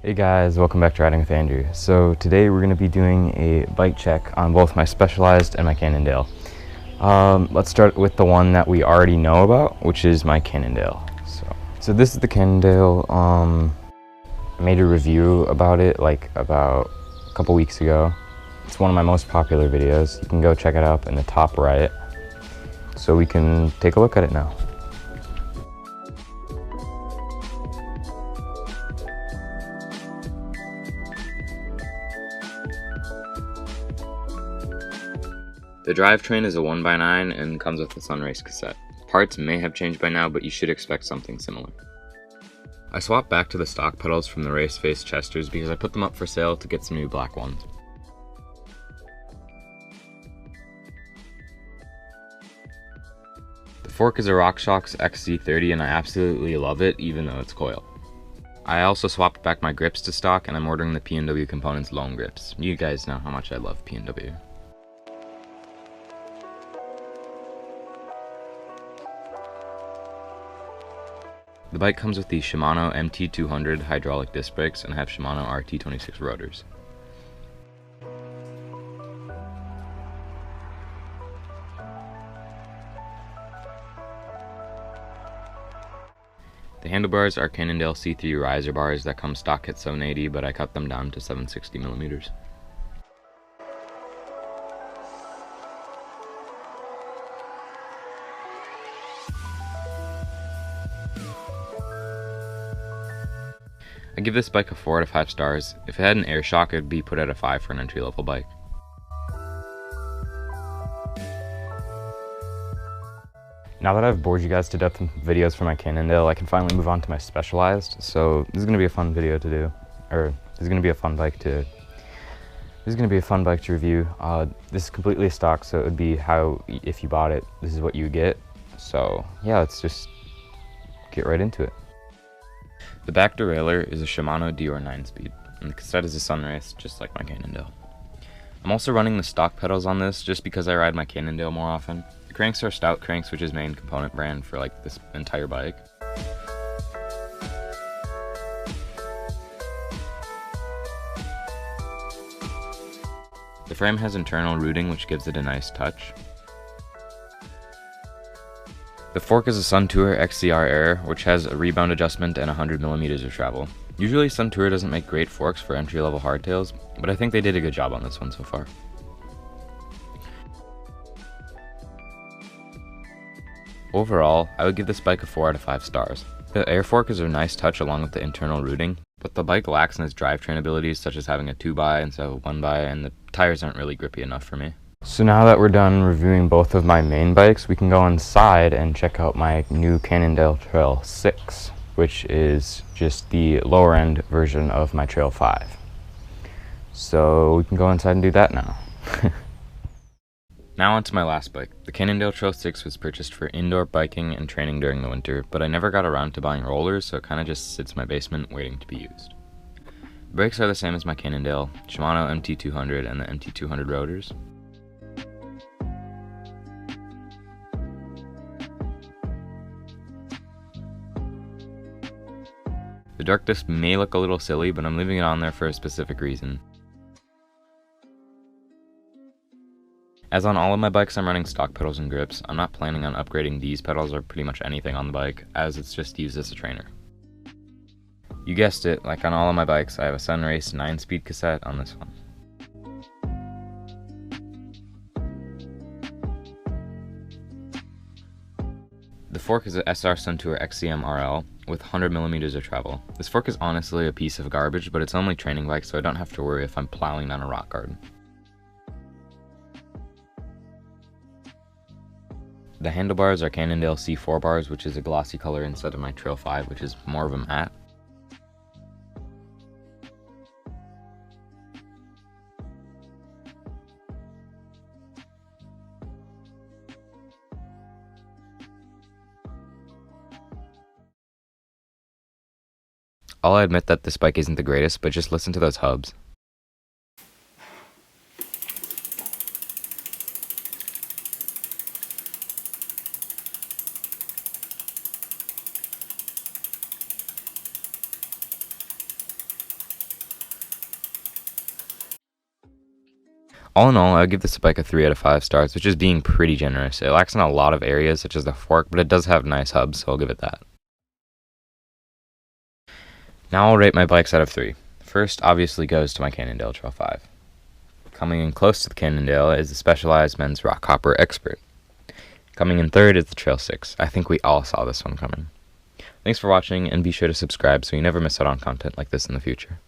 Hey guys, welcome back to Riding with Andrew. So today we're going to be doing a bike check on both my Specialized and my Cannondale. Let's start with the one that we already know about, which is my Cannondale. So this is the Cannondale. I made a review about it like about a couple weeks ago. It's one of my most popular videos. You can go check it out in the top right. So we can take a look at it now. The Drivetrain is a 1x9 and comes with a Sunrace cassette. Parts may have changed by now, but you should expect something similar. I swapped back to the stock pedals from the Race Face Chesters because I put them up for sale to get some new black ones. The fork is a RockShox XC30 and I absolutely love it even though it's coil. I also swapped back my grips to stock and I'm ordering the P&W Components Lone Grips. You guys know how much I love P&W. The bike comes with the Shimano MT200 hydraulic disc brakes and have Shimano RT26 rotors. The handlebars are Cannondale C3 riser bars that come stock at 780, but I cut them down to 760mm. I give this bike a 4 out of 5 stars. If it had an air shock, it would be put at a 5 for an entry-level bike. Now that I've bored you guys to death with videos for my Cannondale, I can finally move on to my Specialized. So this is going to be a fun video to do, or this is going to be a fun bike to review. This is completely stock, so it would be how, if you bought it, this is what you would get. So yeah, let's just get right into it. The back derailleur is a Shimano Dior 9-speed, and the cassette is a Sunrace, just like my Cannondale. I'm also running the stock pedals on this just because I ride my Cannondale more often. The cranks are Stout cranks, which is main component brand for like this entire bike. The frame has internal rooting, which gives it a nice touch. The fork is a Suntour XCR Air, which has a rebound adjustment and 100mm of travel. Usually Suntour doesn't make great forks for entry-level hardtails, but I think they did a good job on this one so far. Overall, I would give this bike a 4 out of 5 stars. The air fork is a nice touch along with the internal rooting, but the bike lacks in its drivetrain abilities, such as having a 2x instead of a 1x, and the tires aren't really grippy enough for me. So now that we're done reviewing both of my main bikes, we can go inside and check out my new Cannondale Trail 6, which is just the lower end version of my Trail 5. So we can go inside and do that now. Now on to my last bike. The Cannondale Trail 6 was purchased for indoor biking and training during the winter, but I never got around to buying rollers, so it kind of just sits in my basement waiting to be used. The brakes are the same as my Cannondale, Shimano MT200 and the MT200 rotors. The dark disc may look a little silly, but I'm leaving it on there for a specific reason. As on all of my bikes, I'm running stock pedals and grips. I'm not planning on upgrading these pedals or pretty much anything on the bike, as it's just used as a trainer. You guessed it, like on all of my bikes, I have a Sunrace 9-speed cassette on this one. The fork is a SR Suntour XCM RL with 100mm of travel. This fork is honestly a piece of garbage, but it's only training bike, so I don't have to worry if I'm plowing down a rock garden. The handlebars are Cannondale C4 bars, which is a glossy color instead of my Trail 5, which is more of a matte. I'll admit that this bike isn't the greatest, but just listen to those hubs. All in all, I would give this bike a 3 out of 5 stars, which is being pretty generous. It lacks in a lot of areas, such as the fork, but it does have nice hubs, so I'll give it that. Now I'll rate my bikes out of 3. First, obviously, goes to my Cannondale Trail 5. Coming in close to the Cannondale is the Specialized Men's Rock Hopper Expert. Coming in third is the Trail 6. I think we all saw this one coming. Thanks for watching, and be sure to subscribe so you never miss out on content like this in the future.